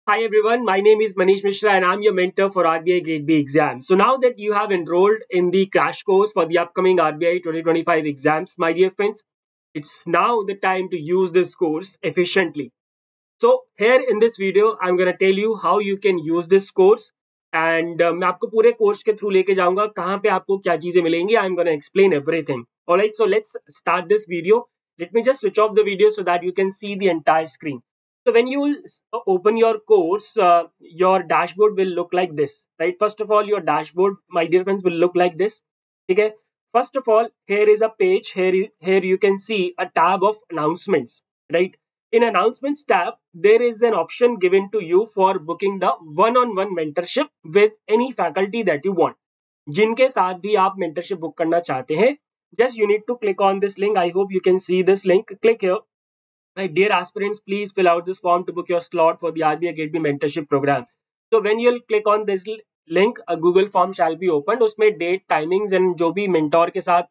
Hi everyone, my name is Manish Mishra and I'm your mentor for RBI Grade B exam. So now that you have enrolled in the crash course for the upcoming RBI 2025 exams, my dear friends, it's now the time to use this course efficiently. So here in this video, I'm going to tell you how you can use this course and मैं आपको पूरे course के through लेके जाऊंगा कहाँ पे आपको क्या चीजें मिलेंगी. I'm going to explain everything. Alright, so let's start this video. Let me just switch off the video so that you can see the entire screen. So when you open your course, your dashboard will look like this, right? First of all, your dashboard, my dear friends, will look like this. Okay. First of all, here is a page. Here you can see a tab of announcements, right? In announcements tab, there is an option given to you for booking the one-on-one mentorship with any faculty that you want. जिनके साथ भी आप mentorship book करना चाहते हैं, just you need to click on this link. I hope you can see this link. Click here. Right, dear aspirants, please fill out this form to book your slot for the RBI Grade B mentorship program. So when you'll click on this link, a Google form shall be opened. उसमें date, timings and जो भी mentor के साथ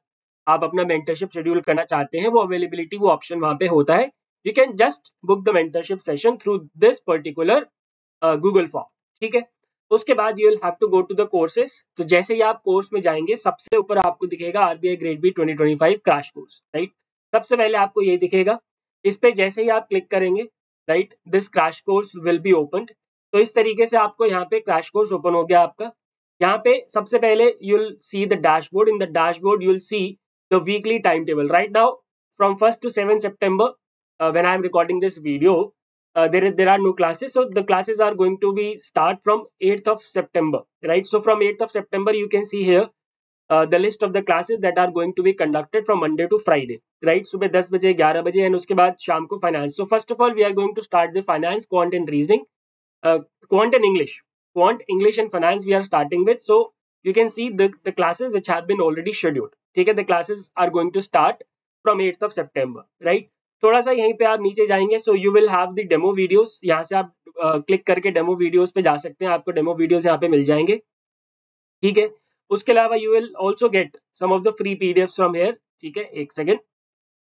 आप अपना mentorship schedule करना चाहते हैं, वो availability वो option वहाँ पे होता है. You can just book the mentorship session through this particular Google form. ठीक है. उसके बाद you will have to go to the courses. तो जैसे ही आप कोर्स में जाएंगे, सबसे ऊपर आपको दिखेगा RBI Grade B 2025 crash course, right? सबसे पहले आपको ये दिखेगा. इस पे जैसे ही आप क्लिक करेंगे, right, this crash course will be opened. तो इस तरीके से आपको यहाँ पे क्रैश कोर्स ओपन हो गया आपका. यहाँ पे सबसे पहले you will see the dashboard. In the dashboard you will see the weekly time table. Right now from 1st to 7th September, when I am recording this video, there are no classes, so the classes are going to be start from 8th of September, right? So from 8th of September you can see here the list of the classes that are going to be conducted from Monday to Friday, right? सुबह 10 बजे 11 बजे and उसके बाद शाम को finance. So first of all we are going to start the finance, quant and reasoning, quant and English. Quant, English and finance we are starting with. So you can see the classes which have been already scheduled. ठीक है, the classes are going to start from 8th of September, right? थोड़ा सा यहीं पे आप नीचे जाएंगे, so you will have the demo videos. यहाँ से आप क्लिक करके डेमो वीडियोस पे जा सकते हैं. आपको डेमो वीडियोस यहाँ पे मिल जाएंगे. ठीक है. उसके अलावा you will also get some of the free PDF from here. ठीक है, एक second.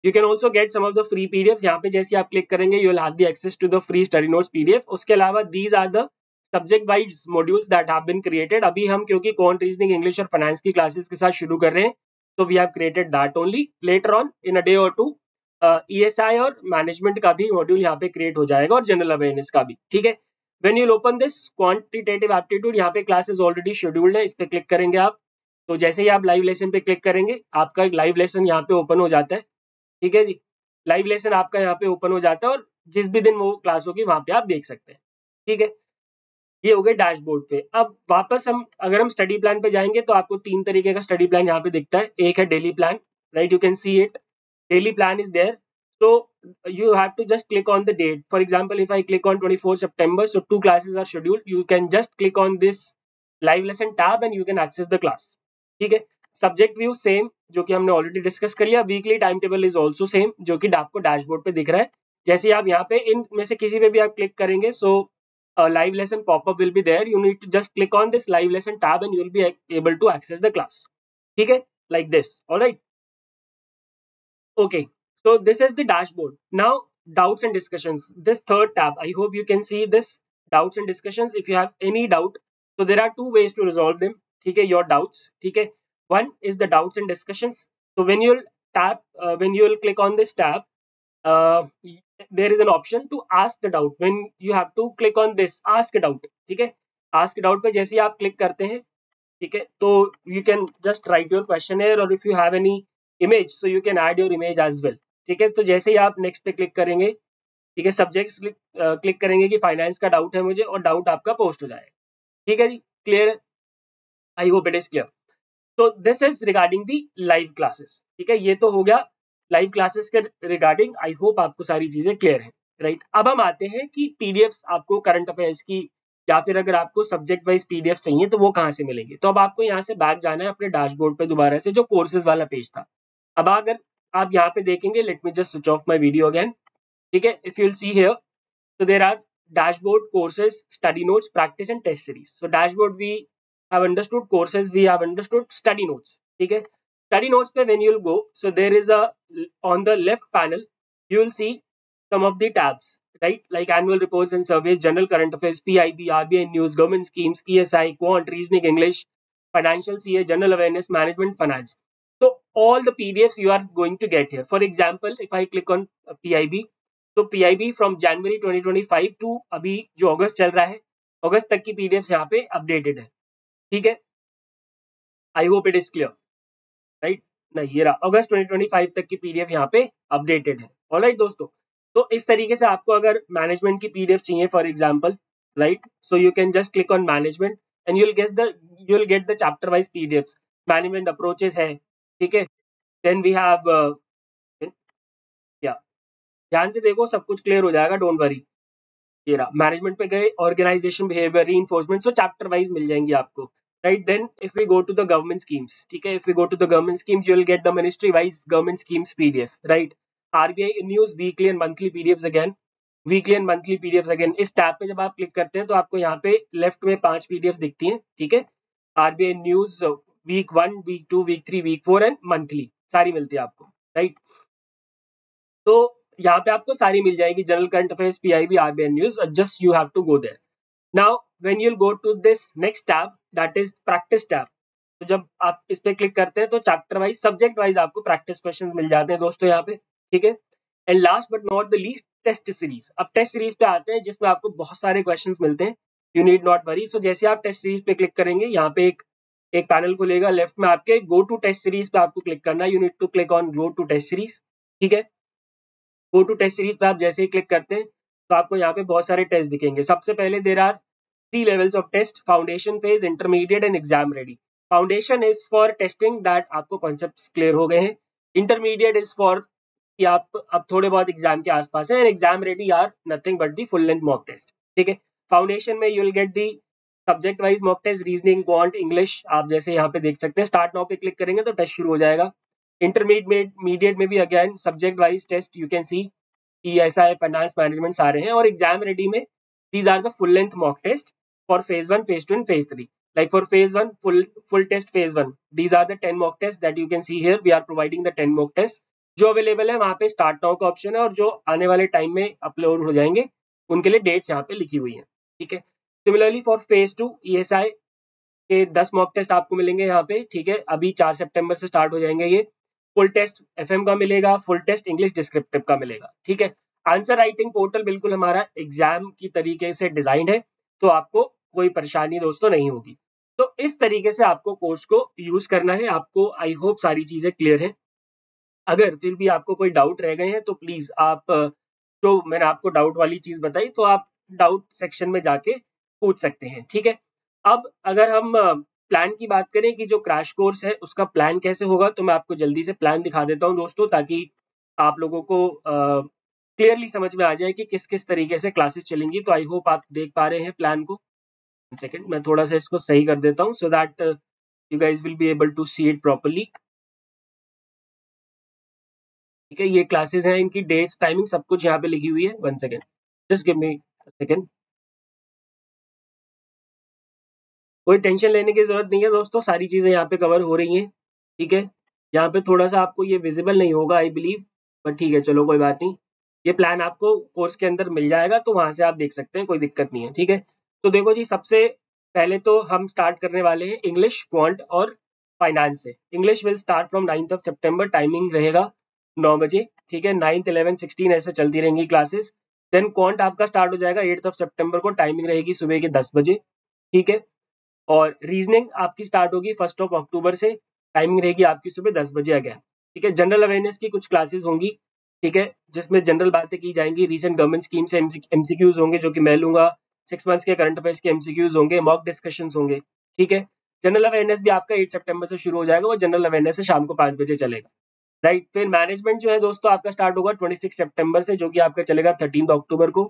You can also get some of the free PDF. यहाँ पे जैसे आप क्लिक करेंगे you will have the access to the free study notes PDF. उसके अलावा these are the subject wise modules that have been created. अभी हम क्योंकि क्वांट, रीजनिंग, इंग्लिश और फाइनेंस की क्लासेस के साथ शुरू कर रहे हैं, तो we have created that only. Later on in a day और टू ईएसआई और मैनेजमेंट का भी मॉड्यूल यहाँ पे क्रिएट हो जाएगा और जनरल अवेयरनेस का भी. ठीक है. When you open this quantitative aptitude, यहाँ पे क्लासेस ऑलरेडी शेड्यूल्ड है. इस पे क्लिक करेंगे आप, तो जैसे ही आप लाइव लेसन पे क्लिक करेंगे आपका एक लाइव लेसन यहाँ पे ओपन हो जाता है. ठीक है जी, लाइव लेसन आपका यहाँ पे ओपन हो जाता है और जिस भी दिन वो क्लास होगी वहां पे आप देख सकते हैं. ठीक है, ये हो गए डैशबोर्ड पे. अब वापस हम अगर हम स्टडी प्लान पे जाएंगे तो आपको तीन तरीके का स्टडी प्लान यहाँ पे दिखता है. एक है daily plan, right, you can see it. Daily plan is there. So you have to just click on the date. For example, if I click on 24 September, so 2 classes are scheduled. You can just click on this live lesson tab and you can access the class. ठीक है. Subject view same, जो कि हमने already discuss कर लिया. Weekly time table is also same, जो कि आपको डैशबोर्ड पे दिख रहा है. जैसे आप यहाँ पे इन में से किसी पे भी आप क्लिक करेंगे, सो live lesson pop-up will be there. You need to just click on this live lesson tab and you will be able to access the class. ठीक है, like this. All right. Okay. So this is the dashboard. Now doubts and discussions. This third tab, I hope you can see this doubts and discussions. If you have any doubt, so there are two ways to resolve them. ठीक है, your doubts. ठीक है. One is the doubts and discussions. So when you'll tap, when you'll click on this tab, uh, there is an option to ask the doubt. When you have to click on this ask a doubt. ठीक है, ask a doubt पे जैसे ही आप click करते हैं, ठीक है, तो you can just write your question here, or if you have any image, so you can add your image as well. ठीक है, तो जैसे ही आप नेक्स्ट पे क्लिक करेंगे, ठीक है, सब्जेक्ट क्लिक करेंगे कि फाइनेंस का डाउट है मुझे, और डाउट आपका पोस्ट हो जाएगा. ठीक है जी, clear? I hope it is clear. तो this is regarding the live classes. ठीक है, ये तो हो गया लाइव क्लासेस के रिगार्डिंग. आई होप आपको सारी चीजें क्लियर है, राइट. अब हम आते हैं कि पीडीएफ आपको करंट अफेयर्स की या फिर अगर आपको सब्जेक्ट वाइज पीडीएफ चाहिए तो वो कहाँ से मिलेंगे. तो अब आपको यहाँ से बैक जाना है अपने डैशबोर्ड पे दोबारा से, जो कोर्सेज वाला पेज था. अब अगर आप यहाँ पे देखेंगे, let me just switch off my video again. ठीक है, if you will see here, so there are dashboard, courses, study notes, practice and test series. So dashboard we have understood, courses we have understood, study notes. ठीक है, study notes पे when you'll go, so there is a, on the left panel you will see some of the tabs, right? Like annual reports and surveys, general current affairs, PIB, RBI news, government schemes, ESI, quant, reasoning, English, financial CA, general awareness, management, finance. So all the PDFs you are going to get here. For example, if I click on PIB, तो PIB from January 2025 to अभी जो अगस्त चल रहा है, अगस्त तक की PDF यहाँ पे अपडेटेड है, ठीक है. आई hope it is clear, right. नहीं, ये रहा अगस्त 2025 तक की पीडीएफ यहाँ पे अपडेटेड है. ऑलराइट दोस्तों, तो इस तरीके से आपको अगर मैनेजमेंट की पीडीएफ चाहिए for example, right, so you can just click on management and you will get the chapter wise PDFs. Management approaches है, ठीक है. देन वी हैव या ध्यान से देखो, सब कुछ क्लियर हो जाएगा, डोंट वरी. ये रहा मैनेजमेंट पे गए, organisation behaviour, reinforcement, so chapter wise मिल जाएंगी आपको, right. Then if we go to the government schemes, ठीक है, if we go to the government schemes you will get the ministry wise government schemes PDF, right. RBI news weekly and monthly PDFs again, weekly and monthly PDFs again. इस tab पे जब आप click करते हैं तो आपको यहाँ पे लेफ्ट में 5 पीडीएफ दिखती हैं, ठीक है. RBI news week 1, week 2, week 3, week 4 and monthly सारी मिलती है आपको, राइट. तो यहाँ पे आपको सारी मिल जाएगी, general current affairs, PIB, RBI news, just you have to go there. Now when you will go to this next tab, that is practice tab. तो जब आप इस पे क्लिक करते हैं तो चैप्टर वाइज, सब्जेक्ट वाइज आपको प्रैक्टिस क्वेश्चंस मिल जाते हैं दोस्तों यहाँ पे, ठीक है. And last but not the least, test series. अब टेस्ट सीरीज पे आते हैं जिसमें आपको बहुत सारे क्वेश्चंस मिलते हैं. You need not worry. So जैसे आप टेस्ट सीरीज पे क्लिक करेंगे, यहाँ पे एक पैनल खुलेगा लेफ्ट में आपके, गो टू टेस्ट सीरीज पे आपको क्लिक करना है. You need to click on go to test series, ठीक है. गो टू टेस्ट सीरीज पे आप जैसे ही क्लिक करते हैं तो आपको यहाँ पे बहुत सारे टेस्ट दिखेंगे. सबसे पहले there are 3 levels of test: foundation phase, intermediate and exam ready. Foundation is for testing that आपको कॉन्सेप्ट्स क्लियर हो गए हैं. इंटरमीडिएट इज फॉर कि आप अब थोड़े बहुत एग्जाम के आसपास है. And exam ready are nothing but the full length mock test, ठीक है. फाउंडेशन में you will get the subject wise mock test, reasoning, quant, English. आप जैसे यहाँ पे देख सकते हैं, स्टार्ट नाउ पे क्लिक करेंगे तो टेस्ट शुरू हो जाएगा. इंटरमीडिएट में भी again subject wise test you can see, ESI, finance, management सारे हैं. और एग्जाम रेडी में these are the full length mock test for phase 1, phase 2 and phase 3. Like for phase 1, full test phase 1, these are the 10 mock tests that you can see here. We are providing the 10 mock tests जो available है. वहाँ पे start now का option है और जो आने वाले टाइम में अपलोड हो जाएंगे उनके लिए डेट्स यहाँ पे लिखी हुई हैं, ठीक है. सिमिलरली फॉर फेज 2 ESI के 10 मॉक टेस्ट आपको मिलेंगे यहाँ पे, ठीक है. अभी 4 सितंबर से स्टार्ट हो जाएंगे ये. फुल टेस्ट FM का मिलेगा, फुल टेस्ट इंग्लिश डिस्क्रिप्टिव का मिलेगा, ठीक है. आंसर राइटिंग पोर्टल बिल्कुल हमारा एग्जाम की तरीके से डिजाइन है, तो आपको कोई परेशानी दोस्तों नहीं होगी. तो इस तरीके से आपको कोर्स को यूज करना है. आपको आई होप सारी चीजें क्लियर है. अगर फिर भी आपको कोई डाउट रह गए हैं तो प्लीज आप, जो मैंने आपको डाउट वाली चीज बताई, तो आप डाउट सेक्शन में जाके पूछ सकते हैं, ठीक है. अब अगर हम प्लान की बात करें कि जो क्रैश कोर्स है उसका प्लान कैसे होगा, तो मैं आपको जल्दी से प्लान दिखा देता हूँ दोस्तों, ताकि आप लोगों को क्लियरली समझ में आ जाए कि किस किस तरीके से क्लासेस चलेंगी. तो आई होप आप देख पा रहे हैं प्लान को. सेकंड, मैं थोड़ा सा इसको सही कर देता हूँ so that you guys will be able to see it properly, ठीक है. ये क्लासेस हैं, इनकी डेट्स, टाइमिंग सब कुछ यहाँ पे लिखी हुई है. 1 second, just give me a second. कोई टेंशन लेने की जरूरत नहीं है दोस्तों, सारी चीजें यहाँ पे कवर हो रही हैं, ठीक है. यहाँ पे थोड़ा सा आपको ये विजिबल नहीं होगा आई बिलीव, बट ठीक है, चलो कोई बात नहीं. ये प्लान आपको कोर्स के अंदर मिल जाएगा, तो वहां से आप देख सकते हैं, कोई दिक्कत नहीं है, ठीक है. तो देखो जी, सबसे पहले तो हम स्टार्ट करने वाले हैं इंग्लिश, क्वांट और फाइनेंस से. English will start from 9th of September. Timing रहेगा 9 बजे, ठीक है. 9th, 11th, 16 ऐसे चलती रहेंगी क्लासेस. देन क्वांट आपका स्टार्ट हो जाएगा 8th of September को. टाइमिंग रहेगी सुबह के 10 बजे, ठीक है. और रीजनिंग आपकी स्टार्ट होगी 1st of October से. टाइमिंग रहेगी आपकी सुबह 10 बजे अगेन, ठीक है. जनरल अवेयरनेस की कुछ क्लासेस होंगी, ठीक है, जिसमें जनरल बातें की जाएंगी. रीसेंट गवर्नमेंट स्कीम से MCQs होंगे जो कि मैं लूंगा. 6 मंथ्स के करंट अफेयर्स के MCQs होंगे, मॉक डिस्कशंस होंगे, ठीक है. जनरल अवेयरनेस भी आपका 8 सितंबर से शुरू हो जाएगा. वो जनरल अवेयरनेस से शाम को 5 बजे चलेगा, राइट. फिर मैनेजमेंट जो है दोस्तों आपका स्टार्ट होगा 26 सितंबर से, जो कि आपका चलेगा 13 अक्टूबर को.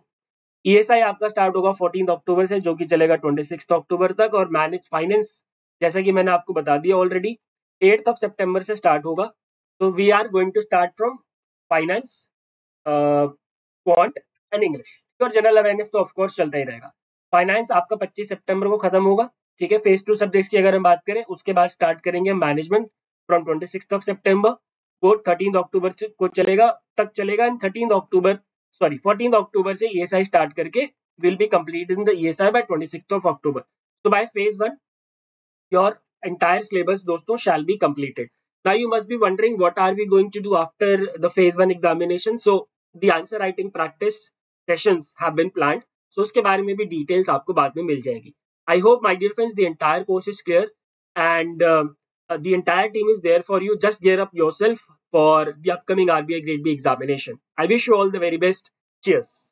ESI आपका स्टार्ट होगा 14 अक्टूबर से, जो कि चलेगा 26 अक्टूबर तक. और मैनेज फाइनेंस, जैसा कि मैंने आपको बता दिया ऑलरेडी, 8th of September से स्टार्ट होगा. तो we are going to start from finance, quant and English. और जनरल अवेयरनेस तो ऑफकोर्स चलता ही रहेगा. फाइनेंस आपका 25 सितंबर को खत्म होगा, ठीक है. फेज 2 सब्जेक्ट्स की अगर हम बात करें, उसके बाद स्टार्ट करेंगे मैनेजमेंट फ्रॉम 26 of September. वो 13 अक्टूबर को चलेगा तक चलेगा. एंड 13 अक्टूबर 14th October से ESI start करके will be completed in the ESI by 26th of October. So by phase 1, your entire syllabus दोस्तों shall be completed. Now you must be wondering what are we going to do after the phase 1 examination. So the answer writing practice sessions have been planned. So उसके बारे में भी details आपको बाद में मिल जाएगी. I hope my dear friends the entire course is clear and the entire team is there for you. Just gear up yourself for the upcoming RBI Grade B examination. I wish you all the very best. Cheers.